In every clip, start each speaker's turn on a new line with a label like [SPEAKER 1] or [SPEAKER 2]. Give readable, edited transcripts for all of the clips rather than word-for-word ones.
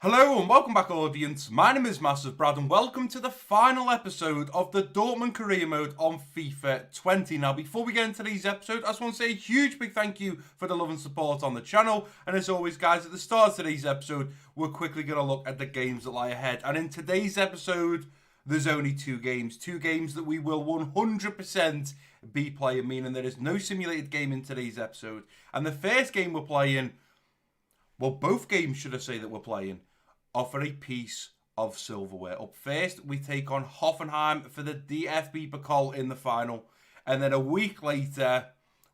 [SPEAKER 1] Hello and welcome back, audience. My name is MassiveBrad and welcome to the final episode of the Dortmund career mode on FIFA 20. Now, before we get into today's episode, I just want to say a huge big thank you for the love and support on the channel. And as always, guys, at the start of today's episode, we're quickly going to look at the games that lie ahead. And in today's episode, there's only two games that we will 100% be playing, meaning there is no simulated game in today's episode. And the first game we're playing, well, both games should I say that we're playing, offer a piece of silverware. Up first, we take on Hoffenheim for the DFB Pokal in the final. And then a week later,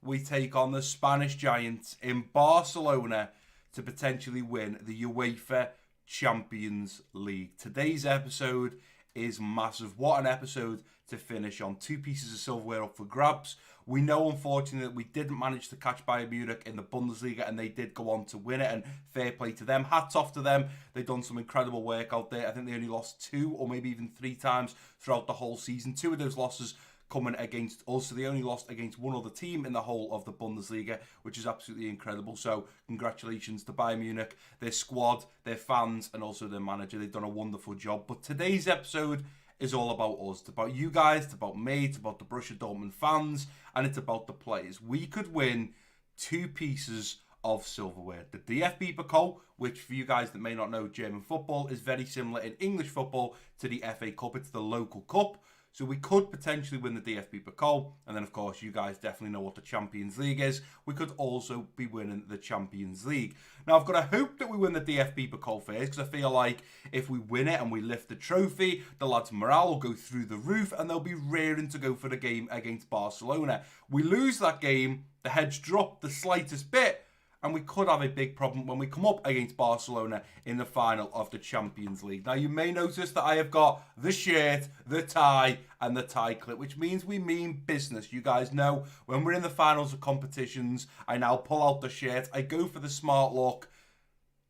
[SPEAKER 1] we take on the Spanish Giants in Barcelona to potentially win the UEFA Champions League. Today's episode is massive. What an episode to finish on. Two pieces of silverware up for grabs. We know, unfortunately, that we didn't manage to catch Bayern Munich in the Bundesliga, and they did go on to win it, and fair play to them. Hats off to them. They've done some incredible work out there. I think they only lost 2 or maybe even 3 times throughout the whole season. 2 of those losses coming against us, so they only lost against one other team in the whole of the Bundesliga, which is absolutely incredible. So congratulations to Bayern Munich, their squad, their fans, and also their manager. They've done a wonderful job. But today's episode is all about us. It's about you guys, it's about me, it's about the Borussia Dortmund fans, and it's about the players. We could win 2 pieces of silverware. The DFB Pokal, which for you guys that may not know German football, is very similar in English football to the FA Cup. It's the local cup. So we could potentially win the DFB Pokal. And then, of course, you guys definitely know what the Champions League is. We could also be winning the Champions League. Now, I've got to hope that we win the DFB Pokal first, because I feel like if we win it and we lift the trophy, the lads' morale will go through the roof and they'll be raring to go for the game against Barcelona. We lose that game, the heads drop the slightest bit, and we could have a big problem when we come up against Barcelona in the final of the Champions League. Now, you may notice that I have got the shirt, the tie, and the tie clip, which means we mean business. You guys know when we're in the finals of competitions, I now pull out the shirt, I go for the smart look,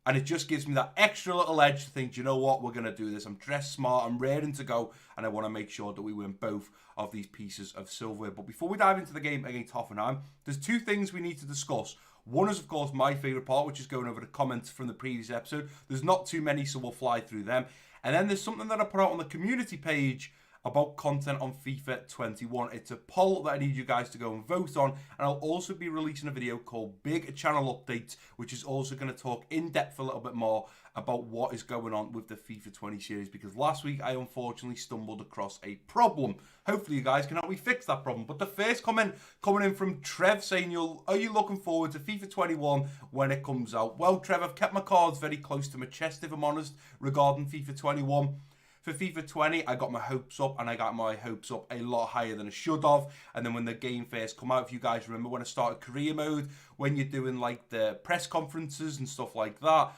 [SPEAKER 1] and it just gives me that extra little edge to think, you know what, we're going to do this. I'm dressed smart, I'm raring to go, and I want to make sure that we win both of these pieces of silverware. But before we dive into the game against Hoffenheim, there's 2 things we need to discuss. One is, of course, my favourite part, which is going over the comments from the previous episode. There's not too many, so we'll fly through them. And then there's something that I put out on the community page about content on FIFA 21. It's a poll that I need you guys to go and vote on. And I'll also be releasing a video called Big Channel Updates, which is also going to talk in depth a little bit more about what is going on with the FIFA 20 series, because last week I unfortunately stumbled across a problem. Hopefully you guys can help me fix that problem. But the first comment coming in from Trev saying, are you looking forward to FIFA 21 when it comes out? Well, Trev, I've kept my cards very close to my chest, if I'm honest, regarding FIFA 21. For FIFA 20, I got my hopes up, and I got my hopes up a lot higher than I should have. And then when the game first come out, if you guys remember when I started career mode, when you're doing like the press conferences and stuff like that,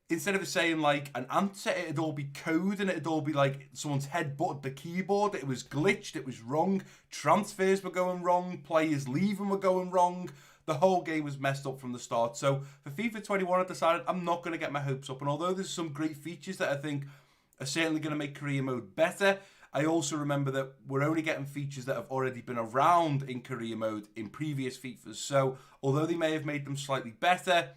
[SPEAKER 1] instead of it saying like an answer, it'd all be code, and it'd all be like someone's head butted the keyboard. It was glitched, it was wrong, transfers were going wrong, players leaving were going wrong. The whole game was messed up from the start. So for FIFA 21, I decided I'm not going to get my hopes up. And although there's some great features that I think are certainly going to make career mode better, I also remember that we're only getting features that have already been around in career mode in previous FIFAs. So although they may have made them slightly better,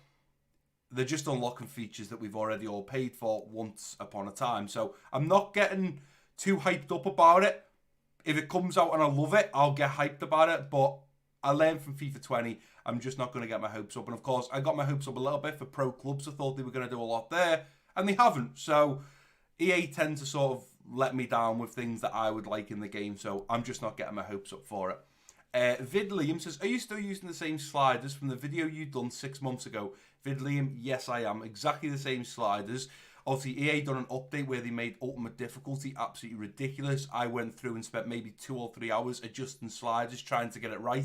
[SPEAKER 1] they're just unlocking features that we've already all paid for once upon a time. So I'm not getting too hyped up about it. If it comes out and I love it, I'll get hyped about it. But I learned from FIFA 20, I'm just not going to get my hopes up. And of course, I got my hopes up a little bit for pro clubs. I thought they were going to do a lot there, and they haven't. So EA tend to sort of let me down with things that I would like in the game. So I'm just not getting my hopes up for it. Vid Liam says, are you still using the same sliders from the video you'd done 6 months ago? Vid Liam, yes I am. Exactly the same sliders. Obviously, EA done an update where they made Ultimate Difficulty absolutely ridiculous. I went through and spent maybe 2 or 3 hours adjusting sliders, trying to get it right.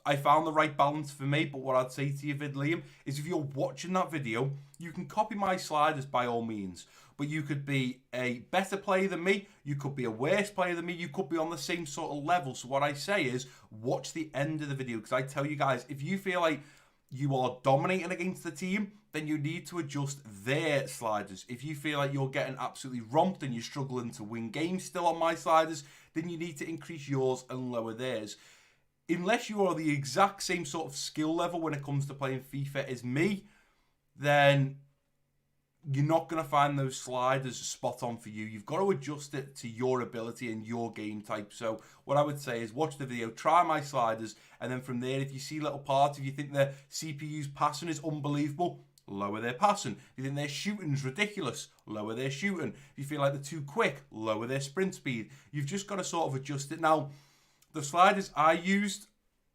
[SPEAKER 1] I found the right balance for me, but what I'd say to you, Vid Liam, is if you're watching that video, you can copy my sliders by all means. But you could be a better player than me, you could be a worse player than me, you could be on the same sort of level. So what I say is, watch the end of the video, because I tell you guys, if you feel like you are dominating against the team, then you need to adjust their sliders. If you feel like you're getting absolutely romped and you're struggling to win games still on my sliders, then you need to increase yours and lower theirs. Unless you are the exact same sort of skill level when it comes to playing FIFA as me, then you're not going to find those sliders spot on for you. You've got to adjust it to your ability and your game type. So what I would say is watch the video, try my sliders, and then from there, if you see little parts, if you think the CPU's passing is unbelievable, lower their passing. If you think their shooting's ridiculous, lower their shooting. If you feel like they're too quick, lower their sprint speed. You've just got to sort of adjust it. Now, the sliders I used,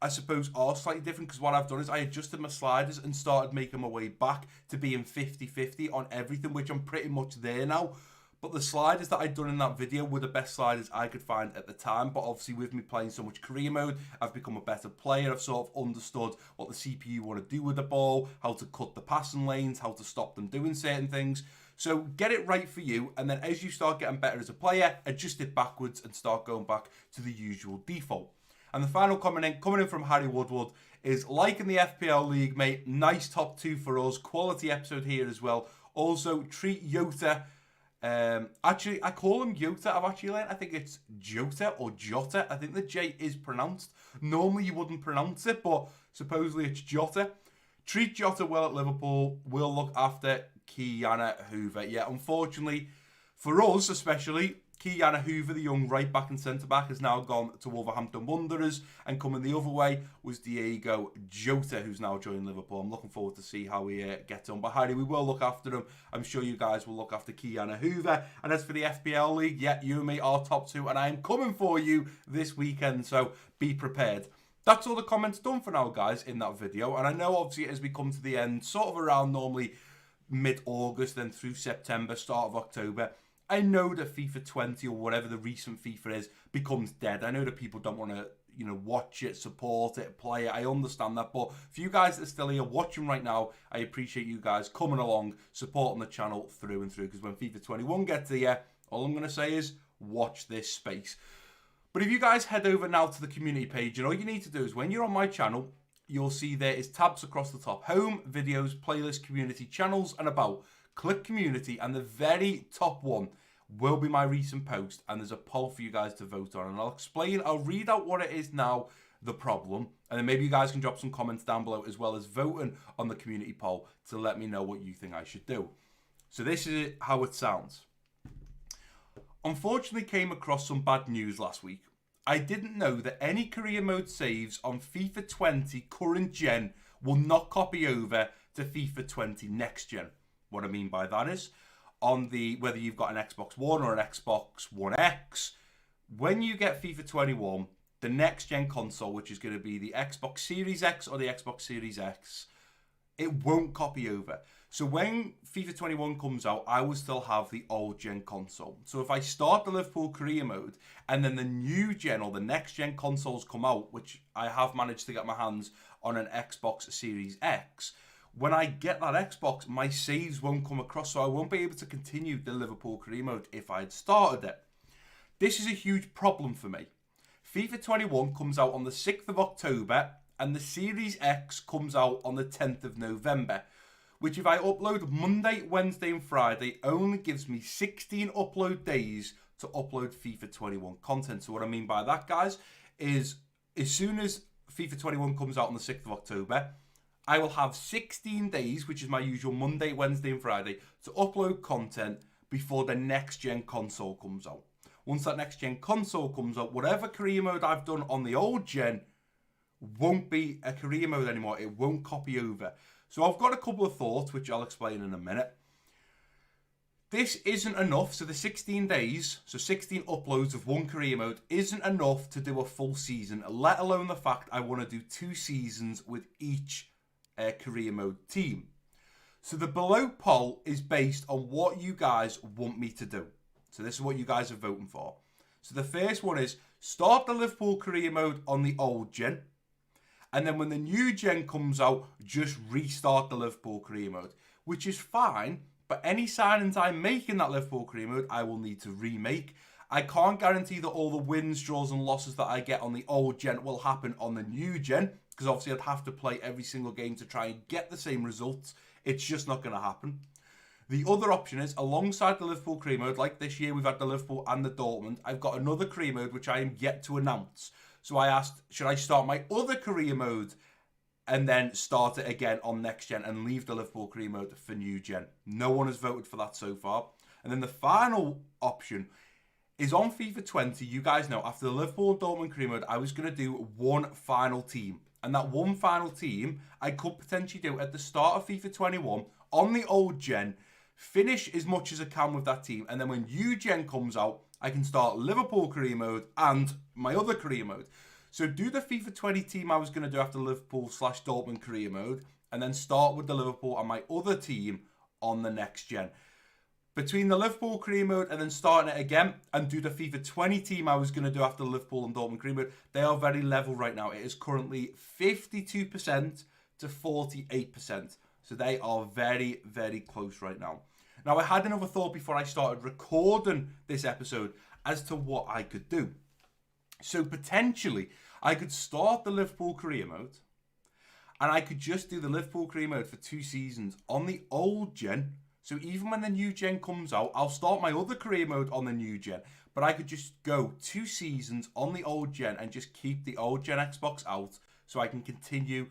[SPEAKER 1] I suppose, are slightly different, because what I've done is I adjusted my sliders and started making my way back to being 50-50 on everything, which I'm pretty much there now. But the sliders that I'd done in that video were the best sliders I could find at the time. But obviously with me playing so much career mode, I've become a better player. I've sort of understood what the CPU want to do with the ball, how to cut the passing lanes, how to stop them doing certain things. So get it right for you, and then as you start getting better as a player, adjust it backwards and start going back to the usual default. And the final comment coming in from Harry Woodward is, liking the FPL League, mate. Nice top 2 for us. Quality episode here as well. Also, treat Jota. Actually, I call him Jota. I've actually learned, I think it's Jota or Jota. I think the J is pronounced. Normally you wouldn't pronounce it, but supposedly it's Jota. Treat Jota well at Liverpool. We'll look after Kiana Hoover. Yeah, unfortunately, for us especially, Kiana Hoover, the young right back and centre back, has now gone to Wolverhampton Wanderers, and coming the other way was Diego Jota, who's now joined Liverpool. I'm looking forward to see how he gets on. But Harry, we will look after him. I'm sure you guys will look after Kiana Hoover. And as for the FPL League, yeah, you and me are top 2, and I am coming for you this weekend, so be prepared. That's all the comments done for now, guys, in that video. And I know, obviously, as we come to the end, sort of around normally mid-August, then through September, start of October, I know that FIFA 20 or whatever the recent FIFA is becomes dead. I know that people don't want to, watch it, support it, play it. I understand that. But for you guys that are still here watching right now, I appreciate you guys coming along, supporting the channel through and through. Because when FIFA 21 gets here, all I'm going to say is watch this space. But if you guys head over now to the community page, and all you need to do is, when you're on my channel, you'll see there is tabs across the top: home, videos, playlist, community, channels, and about. Click community, and the very top one will be my recent post, and there's a poll for you guys to vote on, and I'll read out what it is now, the problem, and then maybe you guys can drop some comments down below, as well as voting on the community poll to let me know what you think I should do. So this is how it sounds. Unfortunately, came across some bad news last week. I didn't know that any career mode saves on FIFA 20 current gen will not copy over to FIFA 20 next gen. What I mean by that is, whether you've got an Xbox One or an Xbox One X, when you get FIFA 21, the next gen console, which is going to be the Xbox Series X or the Xbox Series X, it won't copy over. So when FIFA 21 comes out, I will still have the old gen console. So if I start the Liverpool career mode, and then the new gen or the next gen consoles come out, which I have managed to get my hands on an Xbox Series X, when I get that Xbox, my saves won't come across, so I won't be able to continue the Liverpool career mode if I had started it. This is a huge problem for me. FIFA 21 comes out on the 6th of October, and the Series X comes out on the 10th of November, which if I upload Monday, Wednesday, and Friday, only gives me 16 upload days to upload FIFA 21 content. So what I mean by that, guys, is as soon as FIFA 21 comes out on the 6th of October, I will have 16 days, which is my usual Monday, Wednesday, and Friday, to upload content before the next gen console comes out. Once that next gen console comes out, whatever career mode I've done on the old gen won't be a career mode anymore. It won't copy over. So I've got a couple of thoughts, which I'll explain in a minute. This isn't enough. So the 16 days, so 16 uploads of one career mode, isn't enough to do a full season, let alone the fact I want to do 2 seasons with each career mode team. So the below poll is based on what you guys want me to do. So this is what you guys are voting for. So the first one is start the Liverpool career mode on the old gen, and then when the new gen comes out, just restart the Liverpool career mode, which is fine, but any signings I make in that Liverpool career mode, I will need to remake. I can't guarantee that all the wins, draws, and losses that I get on the old gen will happen on the new gen, because obviously I'd have to play every single game to try and get the same results. It's just not going to happen. The other option is, alongside the Liverpool career mode, like this year we've had the Liverpool and the Dortmund, I've got another career mode which I am yet to announce. So I asked, should I start my other career mode and then start it again on next gen and leave the Liverpool career mode for new gen. No one has voted for that so far. And then the final option is on FIFA 20. You guys know, after the Liverpool and Dortmund career mode, I was going to do one final team. And that one final team, I could potentially do at the start of FIFA 21 on the old gen, finish as much as I can with that team. And then when new gen comes out, I can start Liverpool career mode and my other career mode. So do the FIFA 20 team I was going to do after Liverpool/Dortmund career mode, and then start with the Liverpool and my other team on the next gen. Between the Liverpool career mode and then starting it again and do the FIFA 20 team I was going to do after Liverpool and Dortmund career mode, they are very level right now. It is currently 52% to 48%. So they are very, very close right now. Now, I had another thought before I started recording this episode as to what I could do. So potentially, I could start the Liverpool career mode and I could just do the Liverpool career mode for 2 seasons on the old gen. So even when the new gen comes out, I'll start my other career mode on the new gen. But I could just go 2 seasons on the old gen and just keep the old gen Xbox out so I can continue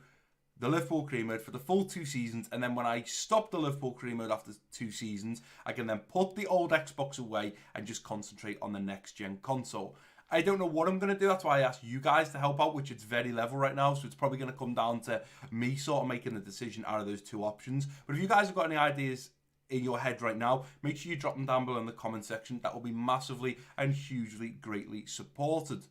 [SPEAKER 1] the Liverpool career mode for the full 2 seasons. And then when I stop the Liverpool career mode after 2 seasons, I can then put the old Xbox away and just concentrate on the next gen console. I don't know what I'm going to do. That's why I asked you guys to help out, which it's very level right now. So it's probably going to come down to me sort of making the decision out of those 2 options. But if you guys have got any ideas in your head right now, make sure you drop them down below in the comment section. That will be massively and hugely greatly supported.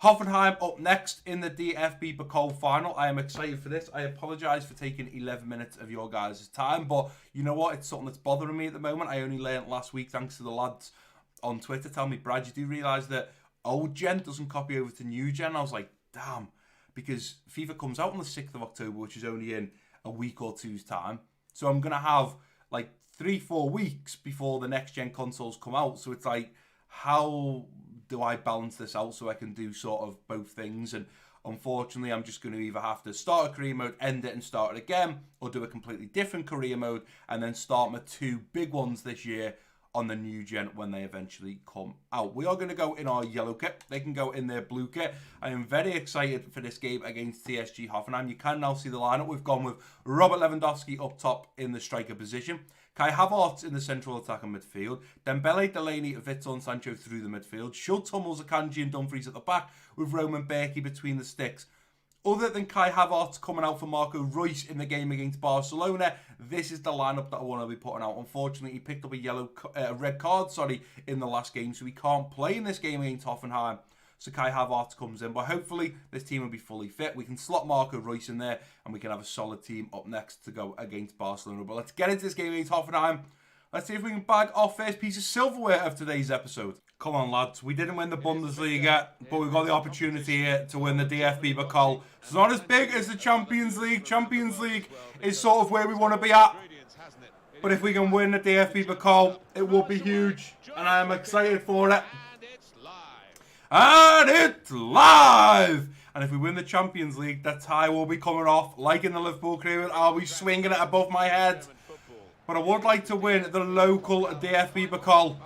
[SPEAKER 1] Hoffenheim up next in the DFB Pokal final. I am excited for this. I apologise for taking 11 minutes of your guys' time, but you know what? It's something that's bothering me at the moment. I only learned last week, thanks to the lads on Twitter, tell me, Brad, you do realise that old gen doesn't copy over to new gen? I was like, damn, because FIFA comes out on the 6th of October, which is only in a week or two's time. So I'm going to have like 3-4 weeks before the next gen consoles come out. So it's like, how do I balance this out so I can do sort of both things? And unfortunately, I'm just going to either have to start a career mode, end it and start it again, or do a completely different career mode and then start my 2 big ones this year on the new gen when they eventually come out. We are going to go in our yellow kit. They can go in their blue kit. I am very excited for this game against TSG Hoffenheim. You can now see the lineup. We've gone with Robert Lewandowski up top in the striker position. Kai Havertz in the central attacking midfield. Dembele, Delaney, Witsel and Sancho through the midfield. Schultz, Hummels, Akanji and Dumfries at the back with Roman Berkey between the sticks. Other than Kai Havertz coming out for Marco Reus in the game against Barcelona, this is the lineup that I want to be putting out. Unfortunately, he picked up a red card, in the last game, so he can't play in this game against Hoffenheim. So Kai Havertz comes in, but hopefully this team will be fully fit. We can slot Marco Reus in there, and we can have a solid team up next to go against Barcelona. But let's get into this game against Hoffenheim. Let's see if we can bag our first piece of silverware of today's episode. Come on, lads. We didn't win the Bundesliga, but we've got the opportunity here to win the DFB Pokal. It's not as big as the Champions League. Champions League is sort of where we want to be at. But if we can win the DFB Pokal, it will be huge. And I am excited for it. And it's live! And if we win the Champions League, the tie will be coming off. Like in the Liverpool career, I'll be swinging it above my head. But I would like to win the local DFB Pokal.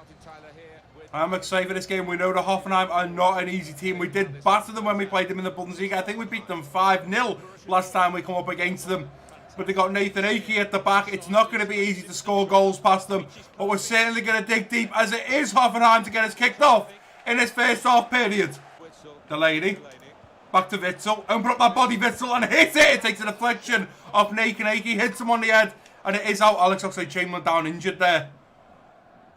[SPEAKER 1] I'm excited for this game. We know the Hoffenheim are not an easy team. We did batter them when we played them in the Bundesliga. I think we beat them 5-0 last time we come up against them. But they got Nathan Ake at the back. It's not going to be easy to score goals past them. But we're certainly going to dig deep, as it is Hoffenheim to get us kicked off in this first half period. Delaney. Back to Witsel. Open up that body, Witsel, and hit it. It takes a deflection off Nathan Ake. Hits him on the head. And it is out. Alex Oxlade-Chamberlain down injured there.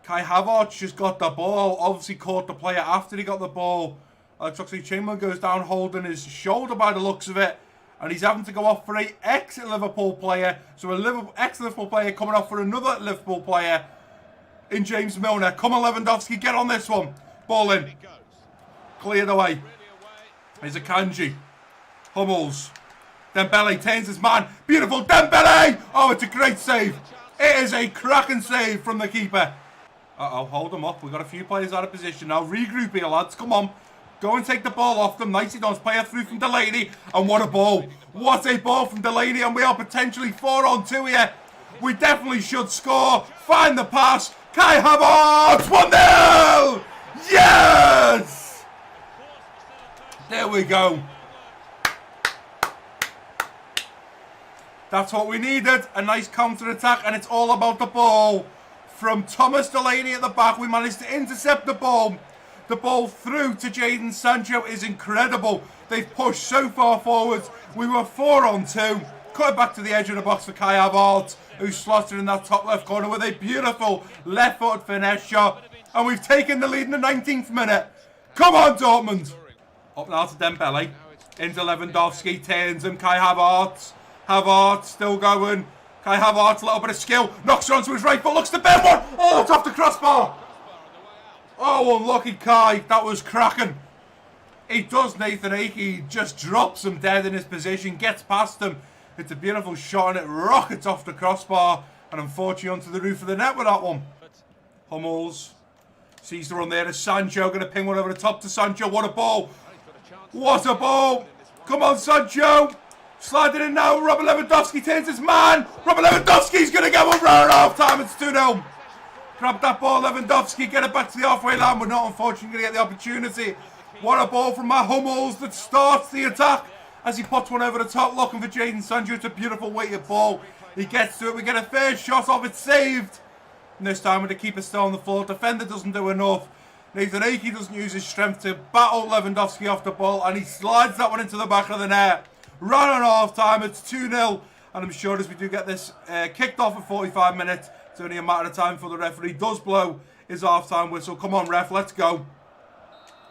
[SPEAKER 1] Kai Havertz just got the ball. Obviously caught the player after he got the ball. Alex Oxlade-Chamberlain goes down holding his shoulder by the looks of it. And he's having to go off for an ex-Liverpool player. So a ex-Liverpool player coming off for another Liverpool player in James Milner. Come on, Lewandowski, get on this one. Ball in. Cleared away. Here's Akanji. Hummels. Dembele turns his man. Beautiful Dembele! Oh, it's a great save. It is a cracking save from the keeper. Uh-oh, hold them up. We've got a few players out of position now. Regroup here, lads. Come on. Go and take the ball off them. Nicely done. Play it through from Delaney. And what a ball. What a ball from Delaney. And we are potentially 4-on-2 here. We definitely should score. Find the pass. Kai Havertz. 1-0! Yes! There we go. That's what we needed. A nice counter-attack, and it's all about the ball. From Thomas Delaney at the back, we managed to intercept the ball. The ball through to Jadon Sancho is incredible. They've pushed so far forwards. We were 4-on-2. Cut it back to the edge of the box for Kai Havertz, who slotted in that top left corner with a beautiful left-foot finesse shot. And we've taken the lead in the 19th minute. Come on, Dortmund. Up now to Dembele. Into Lewandowski, turns him. Kai Havertz. Havertz still going. Kai Havertz, a little bit of skill. Knocks it onto his right foot. Looks to bend one. Oh, it's off the crossbar. Oh, unlucky Kai. That was cracking. He does Nathan Ake. He just drops him dead in his position. Gets past him. It's a beautiful shot and it rockets off the crossbar. And unfortunately onto the roof of the net with that one. Hummels. Sees the run there to Sancho. Going to ping one over the top to Sancho. What a ball. What a ball. Come on, Sancho. Sliding in now. Robert Lewandowski turns his man. Robert Lewandowski's going to get one right at half time. It's 2-0. Grab that ball, Lewandowski. Get it back to the halfway line. We're not unfortunately going to get the opportunity. What a ball from Matt Hummels that starts the attack as he puts one over the top, looking for Jadon Sancho. It's a beautiful weighted ball. He gets to it. We get a fair shot off. It's saved. And this time with the keeper still on the floor. Defender doesn't do enough. Nathan Ake doesn't use his strength to battle Lewandowski off the ball, and he slides that one into the back of the net. Right on half time, it's 2-0, and I'm sure as we do get this kicked off at 45 minutes, it's only a matter of time before the referee does blow his half time whistle. Come on, ref, let's go.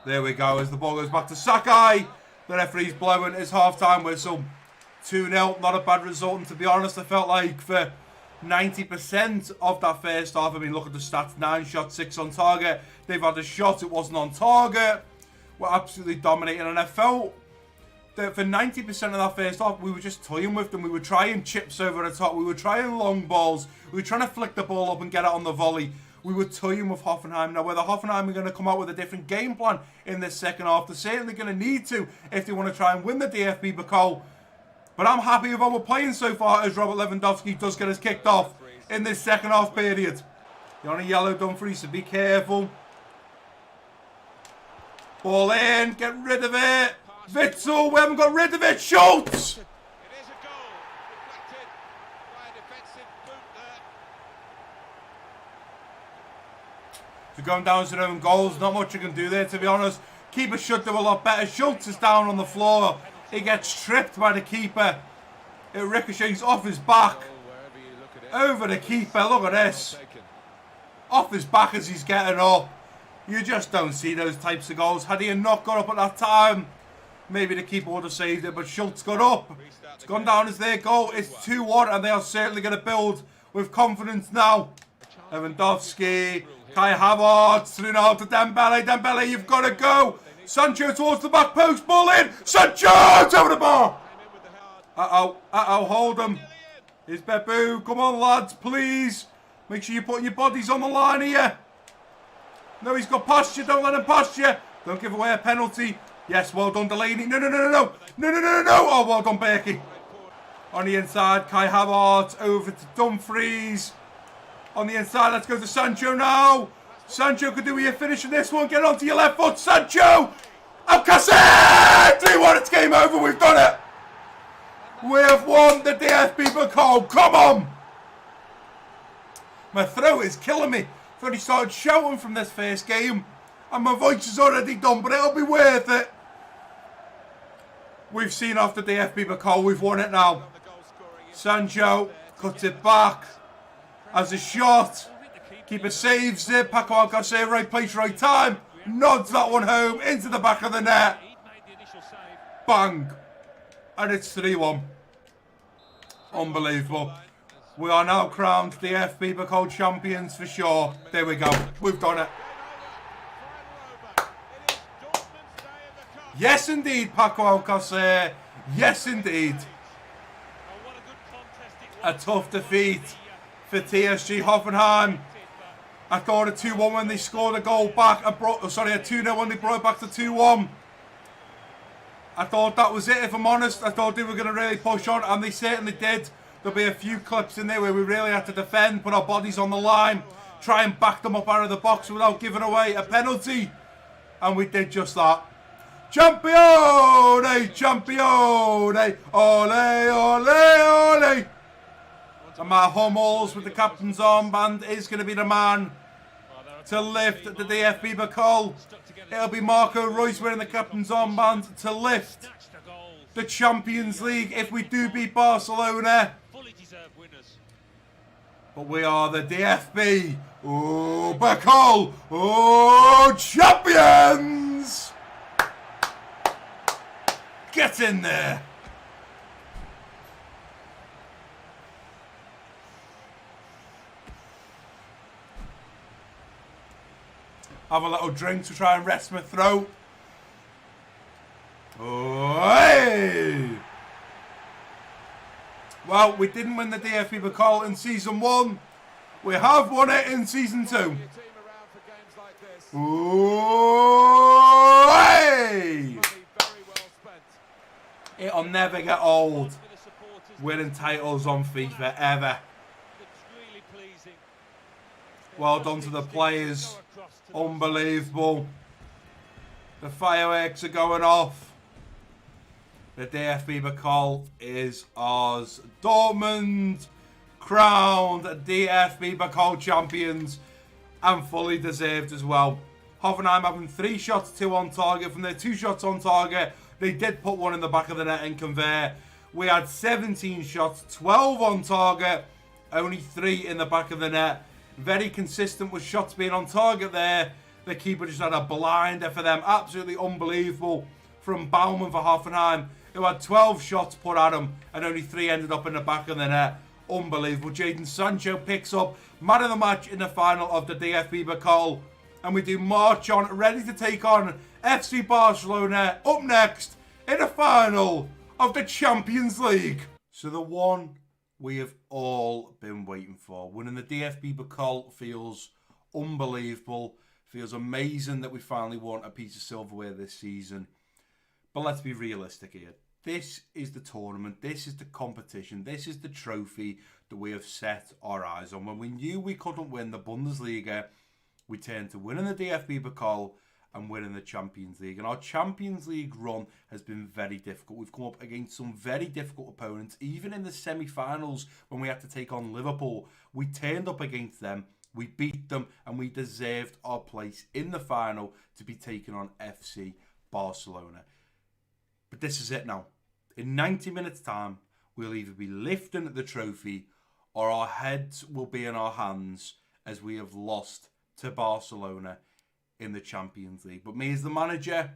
[SPEAKER 1] There we go, as the ball goes back to Sakai. The referee's blowing his half time whistle. 2-0, not a bad result, and to be honest, I felt like for 90% of that first half, I mean, look at the stats, 9 shots, 6 on target. They've had a shot, it wasn't on target. We're absolutely dominating, and I felt that for 90% of that first half, we were just toying with them. We were trying chips over the top. We were trying long balls. We were trying to flick the ball up and get it on the volley. We were toying with Hoffenheim. Now, whether Hoffenheim are going to come out with a different game plan in this second half, they're certainly going to need to if they want to try and win the DFB Pokal. But I'm happy with how we're playing so far as Robert Lewandowski does get us kicked off in this second half period. You're on a yellow, Dumfries, so be careful. Ball in, get rid of it. Witsel, we haven't got rid of it. Schultz!
[SPEAKER 2] It is a goal. Deflected by a defensive boot there.
[SPEAKER 1] So going down to their own goals, not much you can do there, to be honest. Keeper should do a lot better. Schultz is down on the floor. He gets tripped by the keeper. It ricochets off his back. Over the keeper. Look at this. Off his back as he's getting up. You just don't see those types of goals. Had he not got up at that time, maybe the keeper would have saved it. But Schultz got up. It's gone down as their goal. It's 2-1 and they are certainly going to build with confidence now. Lewandowski. Kai Havertz through now to Dembele. Dembele, you've got to go. Sancho towards the back post, ball in. Sancho, it's over the bar. Hold him. Here's Bebu. Come on, lads, please. Make sure you're putting your bodies on the line here. No, he's got past you. Don't let him past you. Don't give away a penalty. Yes, well done, Delaney. No. Oh, well done, Berkey. On the inside, Kai Havertz over to Dumfries. On the inside, let's go to Sancho now. Sancho could do with your finishing this one. Get onto your left foot, Sancho. Alcacer! 3-1, it's game over. We've done it. We have won the DFB Pokal. Come on. My throat is killing me. I've already started shouting from this first game. And my voice is already done, but it'll be worth it. We've seen off the DFB Pokal. We've won it now. Sancho cuts it back. Has a shot. Keeper saves it. Paco Alcacer, right place, right time. Nods that one home into the back of the net. Bang. And it's 3-1. Unbelievable. We are now crowned the FB Pokal champions for sure. There we go. We've done it. Yes, indeed, Paco Alcacer. Yes, indeed. A tough defeat for TSG Hoffenheim. I thought a 2-1 when they scored a goal back. A 2-0 when they brought it back to 2-1. I thought that was it, if I'm honest. I thought they were going to really push on, and they certainly did. There'll be a few clips in there where we really had to defend, put our bodies on the line, try and back them up out of the box without giving away a penalty. And we did just that. Champione! Champione! Ole, ole, ole! And my Hummels with the captain's armband is going to be the man to lift the DFB Pokal. It'll be Marco Reus wearing the captain's armband to lift the Champions League if we do beat Barcelona. But we are the DFB Pokal champions! Get in there! Have a little drink to try and rest my throat. Hey! Well, we didn't win the DFB Pokal in Season 1. We have won it in Season 2. Hey! It'll never get old winning titles on FIFA, ever. Well done to the players. Unbelievable. The fireworks are going off. The DFB Pokal is ours. Dortmund crowned DFB Pokal champions, and fully deserved as well. Hoffenheim having 3 shots, 2 on target. From their 2 shots on target, they did put 1 in the back of the net and convert. We had 17 shots, 12 on target, only 3 in the back of the net. Very consistent with shots being on target there. The keeper just had a blinder for them. Absolutely unbelievable from Baumann for Hoffenheim, who had 12 shots put at him and only 3 ended up in the back of the net. Unbelievable. Jadon Sancho picks up man of the match in the final of the DFB Pokal. And we do march on, ready to take on FC Barcelona up next in the final of the Champions League. So the one we have all been waiting for. Winning the DFB Pokal feels unbelievable. Feels amazing that we finally won a piece of silverware this season. But let's be realistic here. This is the tournament. This is the competition. This is the trophy that we have set our eyes on. When we knew we couldn't win the Bundesliga, we turned to winning the DFB Pokal and winning the Champions League. And our Champions League run has been very difficult. We've come up against some very difficult opponents. Even in the semi-finals, when we had to take on Liverpool, we turned up against them, we beat them, and we deserved our place in the final to be taking on FC Barcelona. But this is it now. In 90 minutes' time, we'll either be lifting the trophy or our heads will be in our hands as we have lost to Barcelona in the Champions League. But me as the manager,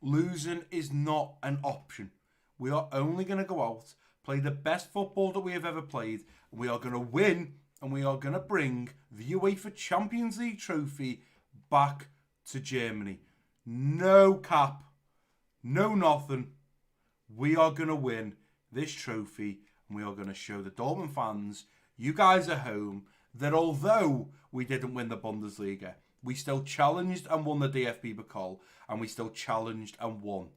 [SPEAKER 1] losing is not an option. We are only going to go out, play the best football that we have ever played, and we are going to win, and we are going to bring the UEFA Champions League trophy back to Germany. No cap, no nothing. We are going to win this trophy, and we are going to show the Dortmund fans, you guys at home, that although we didn't win the Bundesliga, we still challenged and won the DFB Pokal, and we still challenged and won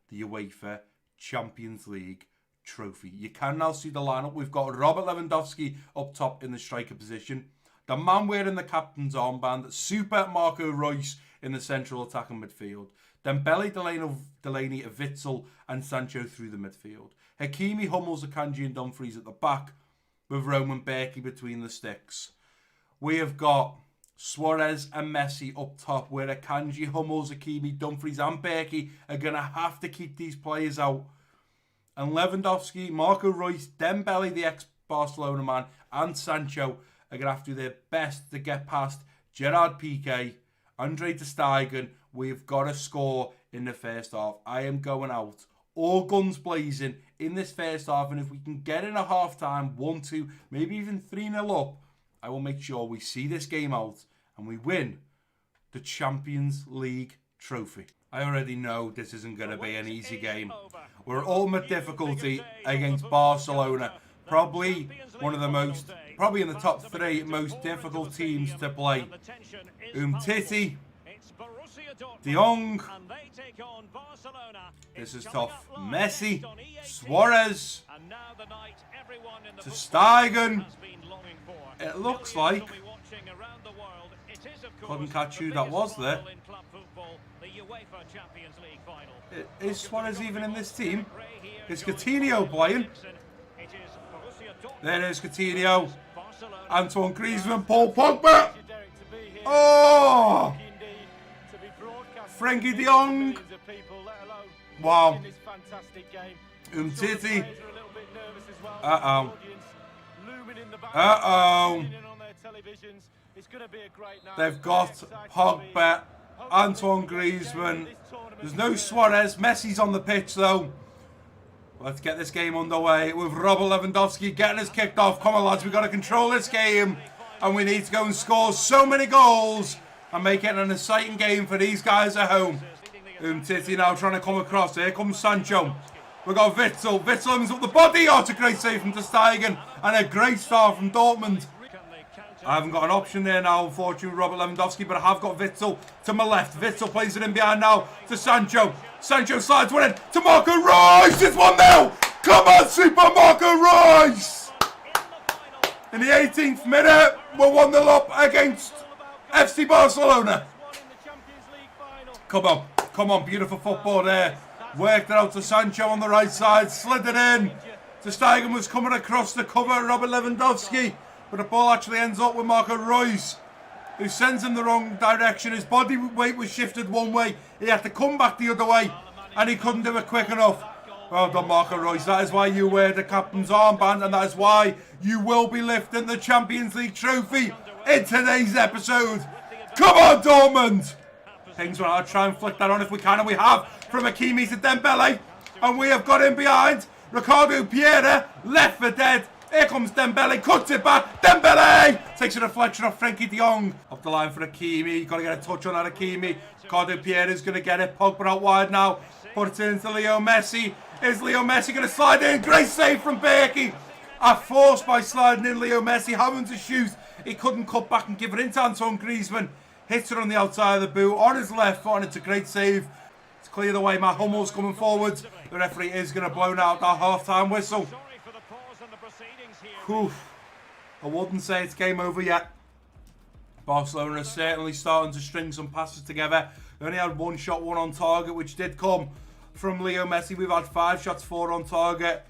[SPEAKER 1] the UEFA Champions League trophy. You can now see the lineup. We've got Robert Lewandowski up top in the striker position. The man wearing the captain's armband, Super Marco Reus in the central attacking midfield. Dembele, Delaney, Witsel and Sancho through the midfield. Hakimi, Hummels, Akanji and Dumfries at the back, with Roman Berkey between the sticks. We have got Suarez and Messi up top, where Akanji, Hummels, Hakimi, Dumfries and Berkey are going to have to keep these players out. And Lewandowski, Marco Reus, Dembele, the ex-Barcelona man, and Sancho are going to have to do their best to get past Gerard Piqué, Andre ter Stegen. We've got to score in the first half. I am going out all guns blazing in this first half, and if we can get in a half-time, 1-2, maybe even 3-0 up, I will make sure we see this game out and we win the Champions League trophy. I already know this isn't going to be an easy game. We're at ultimate difficulty against Barcelona. Probably one of the most, probably in the top 3 most difficult teams to play. Umtiti, De Jong, this is tough. Messi, Suarez, ter Stegen. It looks like, couldn't catch who that was there. Is Suarez even in this team? Is Coutinho playing? There is Coutinho. Antoine Griezmann, Paul Pogba. Oh! Frankie de Jong. Wow. Umtiti. Uh-oh. Uh-oh. They've got Pogba, Antoine Griezmann. There's no Suarez. Messi's on the pitch, though. Let's get this game underway with Robert Lewandowski getting us kicked off. Come on, lads. We've got to control this game. And we need to go and score so many goals and make it an exciting game for these guys at home. Umtiti now trying to come across. Here comes Sancho. We've got Witsel. Witsel opens up the body. Oh, it's a great save from Ter Stegen. And a great start from Dortmund. I haven't got an option there now, unfortunately, Robert Lewandowski, but I have got Witsel to my left. Witsel plays it in behind now to Sancho. Sancho slides one in to Marco Reus. It's 1-0. Come on, Super Marco Reus. In the 18th minute, we're 1-0 up against FC Barcelona. Come on. Come on. Beautiful football there. Worked it out to Sancho on the right side. Slid it in. Ter Stegen was coming across the cover. Robert Lewandowski. But the ball actually ends up with Marco Reus, who sends him the wrong direction. His body weight was shifted one way. He had to come back the other way, and he couldn't do it quick enough. Well done, Marco Reus. That is why you wear the captain's armband, and that is why you will be lifting the Champions League trophy in today's episode. Come on, Dortmund! Things will I'll try and flick that on if we can, and we have. From Hakimi to Dembele, and we have got in behind. Ricardo Pereira, left for dead. Here comes Dembele, cuts it back. Dembele takes a deflection off Frankie de Jong. Up the line for Hakimi. Got to get a touch on that Hakimi. Ricardo Pereira's going to get it. Pogba out wide now. Puts it into Leo Messi. Is Leo Messi going to slide in? Great save from Berkey. A force by sliding in Leo Messi. Having to shoot. He couldn't cut back and give it into Antoine Griezmann. Hits it on the outside of the boot. On his left foot. And it's a great save. It's cleared away. Matt Hummel's coming forward. The referee is going to blow out that half-time whistle. Oof. I wouldn't say it's game over yet. Barcelona is certainly starting to string some passes together. They only had one shot, one on target, which did come from Leo Messi. We've had 5 shots, 4 on target.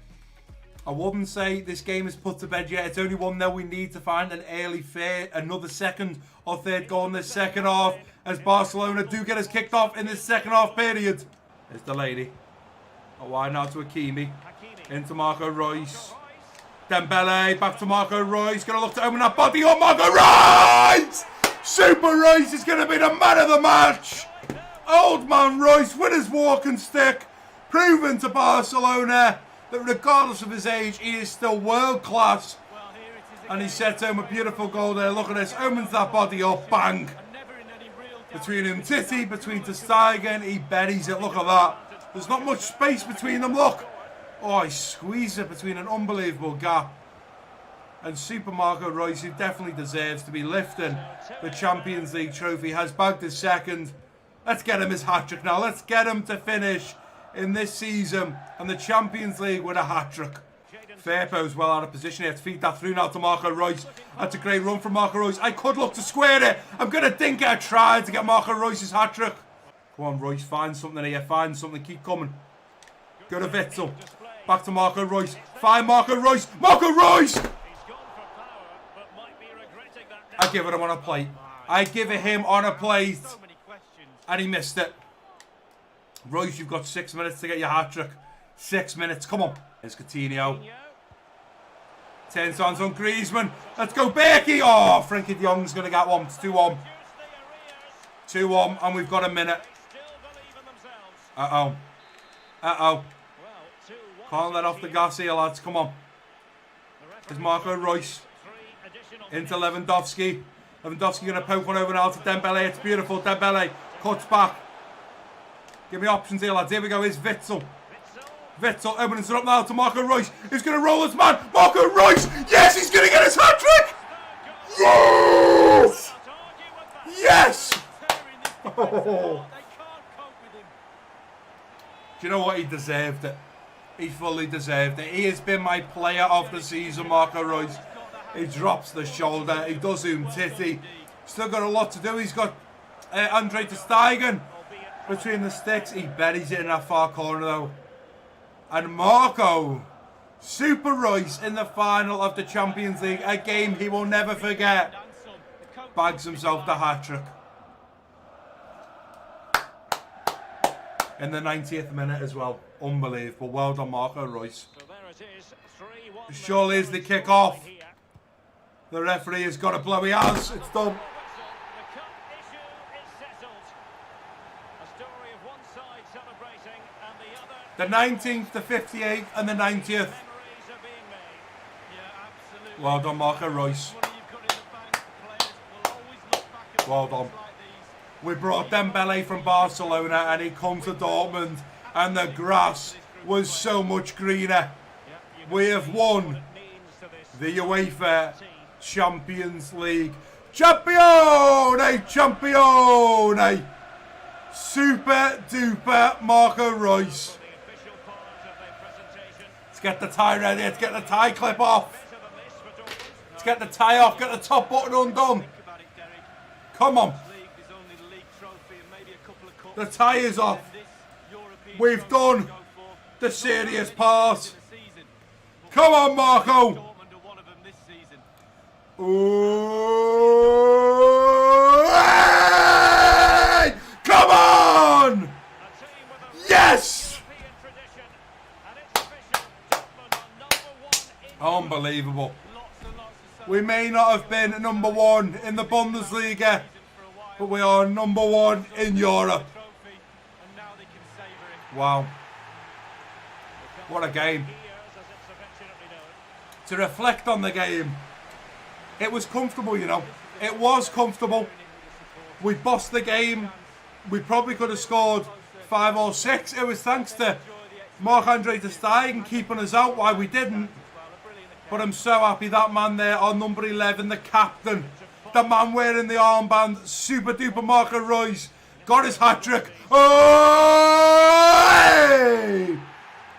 [SPEAKER 1] I wouldn't say this game is put to bed yet. It's only 1-0. We need to find an early another second or third goal in this second half, as Barcelona do get us kicked off in this second half period. There's the lady. Wide now to Hakimi. Into Marco Reus. Dembele, back to Marco Reus. Going to look to open that body up. Marco Reus! Super Reus is going to be the man of the match. Old man Reus with his walking stick. Proving to Barcelona that regardless of his age, he is still world class. And he sets home a beautiful goal there. Look at this. Opens that body up. Bang. Between Umtiti, between Ter Stegen, he buries it. Look at that. There's not much space between them. Look. Oh, he squeezed it between an unbelievable gap. And Super Marco Reus, who definitely deserves to be lifting the Champions League trophy, has bagged his second. Let's get him his hat-trick now. Let's get him to finish in this season and the Champions League with a hat-trick. Firpo's well out of position here to feed that through now to Marco Reus. That's a great run from Marco Reus. I could look to square it. I'm going to dink it a try to get Marco Reus' hat-trick. Come on, Reus, find something here. Find something. Keep coming. Go to Witsel. Back to Marco Reus. Find Marco Reus. Marco Reus! I give it him on a plate. I give it him on a plate. And he missed it. Reus, you've got 6 minutes to get your hat-trick. 6 minutes. Come on. There's Coutinho. 10 times on Griezmann. Let's go, Berkey. Oh, Frankie de Jong's going to get one. It's 2-1. 2-1, and we've got a minute. Uh-oh. Uh-oh. Can't let off the gas here, lads. Come on. There's Marco Reus. Into Lewandowski. Lewandowski going to poke one over now to Dembele. It's beautiful. Dembele cuts back. Give me options here, lads. Here we go. Here's Witsel. Witsel opens it up now to Marco Reus. He's going to roll his man. Marco Reus. Yes, he's going to get his hat-trick. Yes. Yes. Oh. Do you know what? He deserved it. He fully deserved it. He has been my player of the season, Marco Reus. He drops the shoulder. He does Umtiti. Still got a lot to do. He's got Andre Ter Stegen between the sticks. He buries it in that far corner, though. And Marco Super Royce in the final of the Champions League, a game he will never forget. Bags himself the hat-trick. In the 90th minute as well. Unbelievable. Well done, Marco Royce. Surely as they kick off, the referee has got to blow. He has. It's done. The 19th, the 58th, and the 90th. Well done, Marco Royce. Well done. We brought Dembele from Barcelona and he comes to Dortmund and the grass was so much greener. We have won the UEFA Champions League. Champione! Champione! Super duper Marco Royce. Let's get the tie ready. Let's get the tie clip off. Let's get the tie off. Get the top button undone. Come on. The tie is off. We've done the serious part. Come on, Marco. Ooh, hey! Come on! Yes! Unbelievable. We may not have been number one in the Bundesliga, but we are number one in Europe. Wow. What a game. To reflect on the game, it was comfortable, you know. It was comfortable. We bossed the game. We probably could have scored 5 or 6. It was thanks to Marc-Andre ter Stegen keeping us out, why we didn't. But I'm so happy that man there on number 11, the captain, the man wearing the armband, super duper Marco Royce, got his hat-trick. Oh! Hey!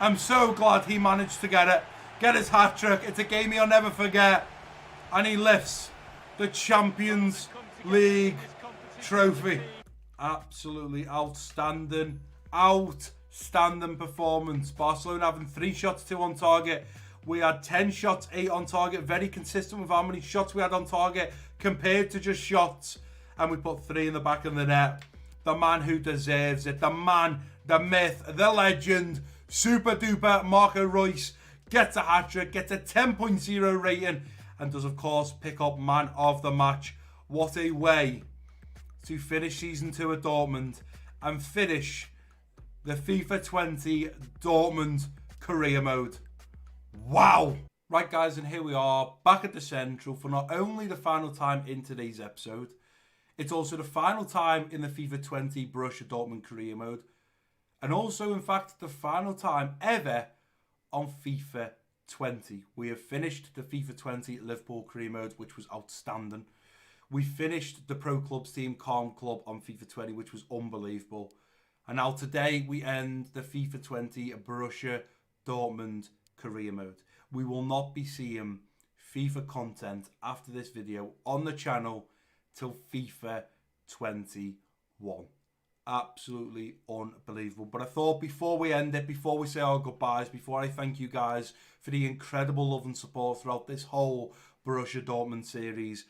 [SPEAKER 1] I'm so glad he managed to get his hat-trick. It's a game he'll never forget. And he lifts the Champions League trophy. Absolutely outstanding. Outstanding performance. Barcelona having 3 shots, 2 on target. We had 10 shots, 8 on target. Very consistent with how many shots we had on target compared to just shots. And we put 3 in the back of the net. The man who deserves it. The man, the myth, the legend. Super duper Marco Royce gets a hat-trick, gets a 10.0 rating. And does, of course, pick up man of the match. What a way to finish Season 2 at Dortmund and finish the FIFA 20 Dortmund career mode. Wow! Right, guys, and here we are back at the Central for not only the final time in today's episode, it's also the final time in the FIFA 20 Borussia Dortmund career mode, and also, in fact, the final time ever on FIFA 20. We have finished the FIFA 20 Liverpool career mode, which was outstanding. We finished the Pro Clubs team Calm Club on FIFA 20, which was unbelievable. And now today we end the FIFA 20 Borussia Dortmund career mode. We will not be seeing FIFA content after this video on the channel till FIFA 21. Absolutely unbelievable. But I thought before we end it, before we say our goodbyes, before I thank you guys for the incredible love and support throughout this whole Borussia Dortmund series,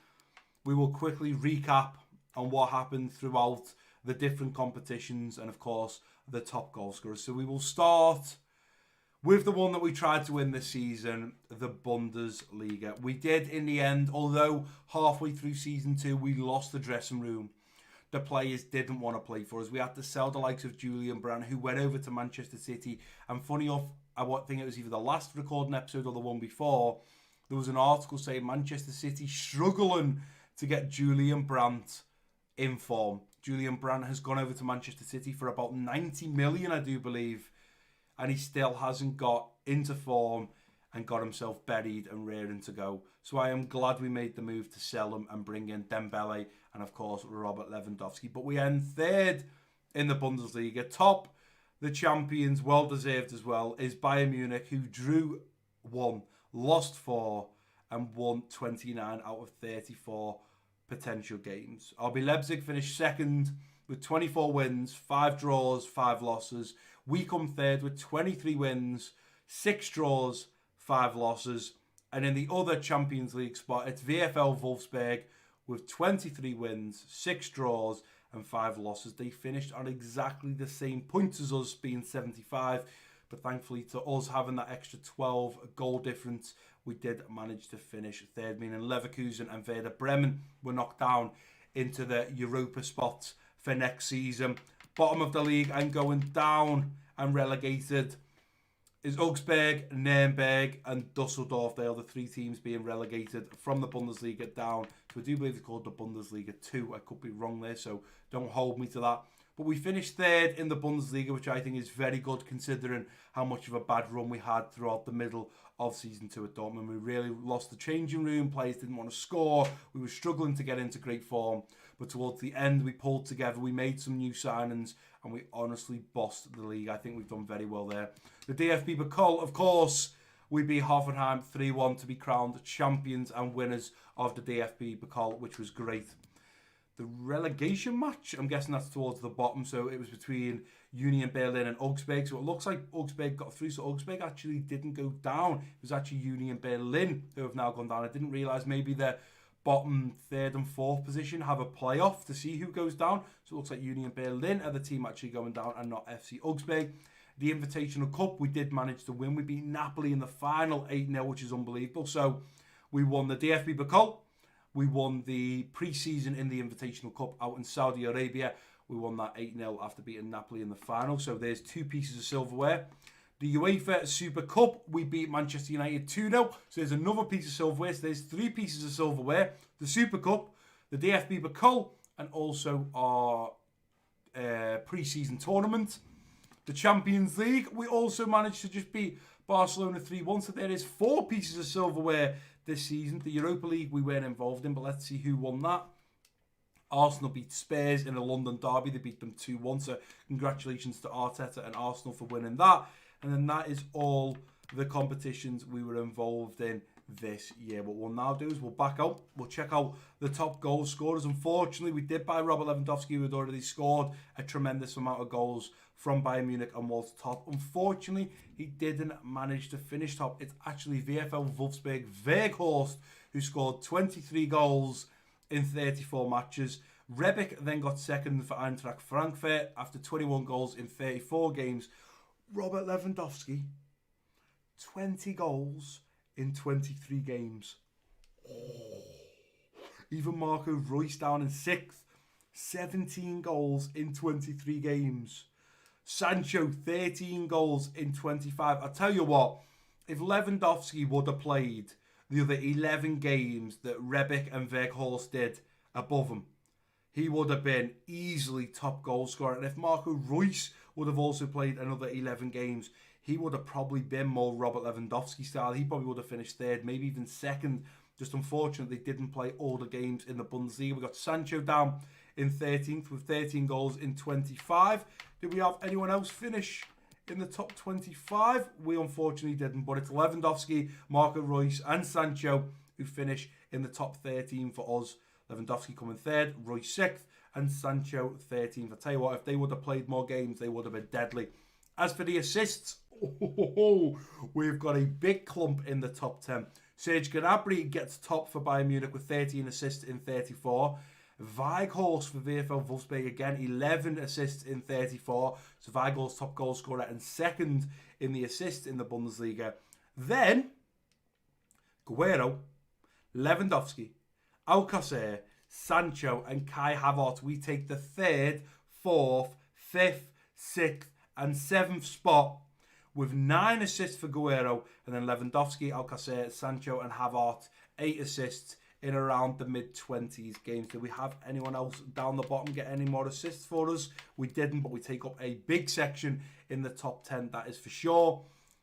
[SPEAKER 1] we will quickly recap on what happened throughout the different competitions and, of course, the top goal scorers. So we will start with the one that we tried to win this season, the Bundesliga. We did in the end, although halfway through Season 2 we lost the dressing room. The players didn't want to play for us. We had to sell the likes of Julian Brandt, who went over to Manchester City. And funny enough, I think it was either the last recording episode or the one before, there was an article saying Manchester City struggling to get Julian Brandt in form. Julian Brandt has gone over to Manchester City for about 90 million, I do believe. And he still hasn't got into form and got himself buried and raring to go. So I am glad we made the move to sell him and bring in Dembele and, of course, Robert Lewandowski. But we end third in the Bundesliga. Top, the champions, well-deserved as well, is Bayern Munich, who drew 1, lost 4, and won 29 out of 34 potential games. RB Leipzig finished second with 24 wins, 5 draws, 5 losses. We come third with 23 wins, 6 draws, 5 losses. And in the other Champions League spot, it's VfL Wolfsburg with 23 wins, 6 draws, and 5 losses. They finished on exactly the same points as us, being 75. But thankfully, to us having that extra 12 goal difference, we did manage to finish third, meaning Leverkusen and Werder Bremen were knocked down into the Europa spots for next season. Bottom of the league and going down and relegated is Augsburg, Nuremberg, and Dusseldorf. They are the 3 teams being relegated from the Bundesliga down. So I do believe it's called the Bundesliga 2. I could be wrong there, so don't hold me to that. But we finished third in the Bundesliga, which I think is very good considering how much of a bad run we had throughout the middle of Season 2 at Dortmund. We really lost the changing room. Players didn't want to score. We were struggling to get into great form. But towards the end, we pulled together. We made some new signings, and we honestly bossed the league. I think we've done very well there. The DFB Pokal, of course, we beat Hoffenheim 3-1 to be crowned champions and winners of the DFB Pokal, which was great. The relegation match, I'm guessing that's towards the bottom, so it was between Union Berlin and Augsburg. So it looks like Augsburg got through, so Augsburg actually didn't go down. It was actually Union Berlin who have now gone down. I didn't realise maybe the bottom 3rd and 4th position have a playoff to see who goes down. So it looks like Union Berlin are the team actually going down and not FC Augsburg. The Invitational Cup, we did manage to win. We beat Napoli in the final 8-0, which is unbelievable. So we won the DFB Pokal. We won the pre-season in the Invitational Cup out in Saudi Arabia. We won that 8-0 after beating Napoli in the final. So there's 2 pieces of silverware. The UEFA Super Cup, we beat Manchester United 2-0. So there's another piece of silverware. So there's 3 pieces of silverware. The Super Cup, the DFB Pokal, and also our pre-season tournament. The Champions League, we also managed to just beat Barcelona 3-1. So there is 4 pieces of silverware this season. The Europa League we weren't involved in, but let's see who won that. Arsenal beat Spurs in a London derby. They beat them 2-1. So congratulations to Arteta and Arsenal for winning that. And then that is all the competitions we were involved in this year. What we'll now do is we'll back out. We'll check out the top goal scorers. Unfortunately, we did buy Robert Lewandowski, who had already scored a tremendous amount of goals from Bayern Munich and was top. Unfortunately, he didn't manage to finish top. It's actually VfL Wolfsburg Weghorst who scored 23 goals in 34 matches. Rebic then got second for Eintracht Frankfurt after 21 goals in 34 games. Robert Lewandowski, 20 goals in 23 games. Even Marco Reus down in 6th, 17 goals in 23 games. Sancho, 13 goals in 25. I'll tell you what, if Lewandowski would have played the other 11 games that Rebic and Weghorst did above him, he would have been easily top goal scorer. And if Marco Reus would have also played another 11 games, he would have probably been more Robert Lewandowski style. He probably would have finished 3rd, maybe even 2nd. Just unfortunately, didn't play all the games in the Bundesliga. We got Sancho down in 13th with 13 goals in 25. Did we have anyone else finish in the top 25? We unfortunately didn't, but it's Lewandowski, Marco Reus and Sancho who finish in the top 13 for us. Lewandowski coming 3rd, Reus 6th, and Sancho 13th. I tell you what, if they would have played more games, they would have been deadly. As for the assists, we've got a big clump in the top 10. Serge Gnabry gets top for Bayern Munich with 13 assists in 34. Weghorst for VfL Wolfsburg again, 11 assists in 34. So Weghorst top goal scorer and 2nd in the assists in the Bundesliga. Then, Guerrero, Lewandowski, Alcacer, Sancho and Kai Havertz. We take the 3rd, 4th, 5th, 6th and 7th spot with 9 assists for Guerrero, and then Lewandowski, Alcacer, Sancho and Havertz, 8 assists in around the mid-20s games. Did we have anyone else down the bottom get any more assists for us? We didn't, but we take up a big section in the top 10, that is for sure.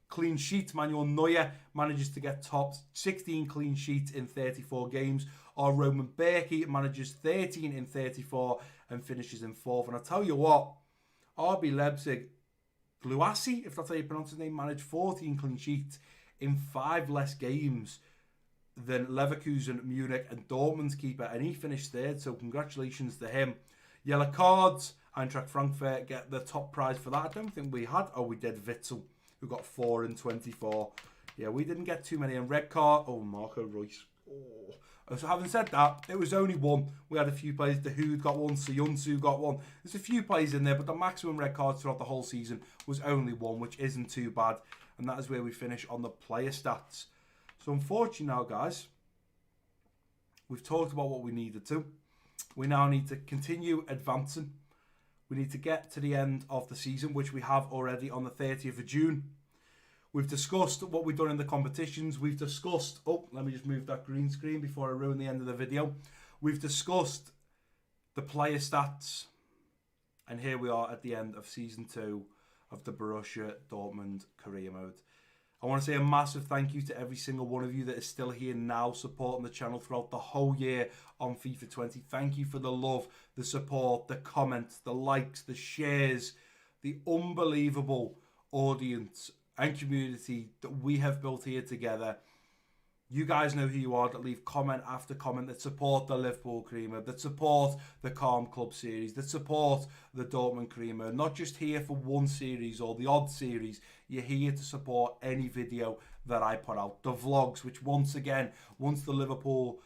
[SPEAKER 1] Clean sheets, Manuel Neuer manages to get top, 16 clean sheets in 34 games. Our Roman Berkey manages 13 in 34 and finishes in 4th. And I tell you what, RB Leipzig, Gluasi, if that's how you pronounce his name, managed 14 clean sheets in 5 less games than Leverkusen, Munich and Dortmund's keeper, and he finished 3rd, so congratulations to him. Yellow cards, Eintracht Frankfurt get the top prize for that. I don't think we had, we did Witzel, who got 4 in 24. Yeah, we didn't get too many. And red card. Oh, Marco Reus. Oh. So having said that, it was only one. We had a few players. Dahoud got one. Soyuncu got one. There's a few players in there, but the maximum red cards throughout the whole season was only one, which isn't too bad. And that is where we finish on the player stats. So unfortunately now, guys, we've talked about what we needed to. We now need to continue advancing. We need to get to the end of the season, which we have already on the 30th of June. We've discussed what we've done in the competitions. We've discussed... Oh, let me just move that green screen before I ruin the end of the video. We've discussed the player stats. And here we are at the end of Season 2 of the Borussia Dortmund career mode. I want to say a massive thank you to every single one of you that is still here now supporting the channel throughout the whole year on FIFA 20. Thank you for the love, the support, the comments, the likes, the shares, the unbelievable audience and community that we have built here together. You guys know who you are, that leave comment after comment, that support the Liverpool career mode, that support the Calm Club series, that support the Dortmund career mode. Not just here for one series or the odd series. You're here to support any video that I put out. The vlogs, which once again, once the Liverpool,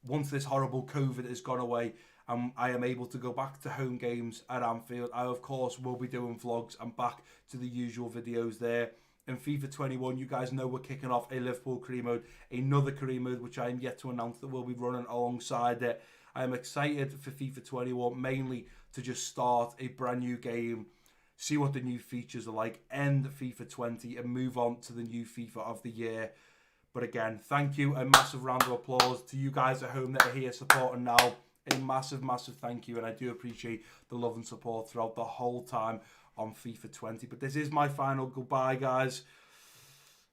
[SPEAKER 1] once this horrible COVID has gone away, I am able to go back to home games at Anfield. I, of course, will be doing vlogs and back to the usual videos there. In FIFA 21, you guys know we're kicking off a Liverpool career mode, another career mode, which I am yet to announce that we'll be running alongside it. I am excited for FIFA 21, mainly to just start a brand new game, see what the new features are like, end FIFA 20 and move on to the new FIFA of the year. But again, thank you. A massive round of applause to you guys at home that are here supporting now. A massive, massive thank you. And I do appreciate the love and support throughout the whole time on FIFA 20. But this is my final goodbye, guys.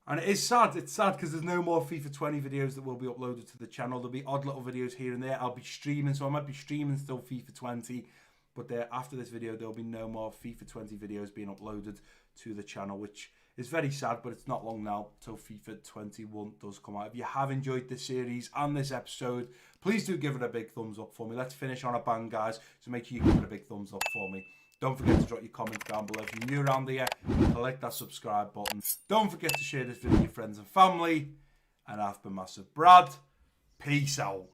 [SPEAKER 1] And it is sad. It's sad because there's no more FIFA 20 videos that will be uploaded to the channel. There'll be odd little videos here and there. I'll be streaming, so I might be streaming still FIFA 20. But after this video, there'll be no more FIFA 20 videos being uploaded to the channel, which is very sad, but it's not long now till FIFA 21 does come out. If you have enjoyed this series and this episode, please do give it a big thumbs up for me. Let's finish on a bang, guys. So make sure you give it a big thumbs up for me. Don't forget to drop your comments down below if you're new around here. Click that subscribe button. Don't forget to share this video with your friends and family. And I've been MassiveBrad. Peace out.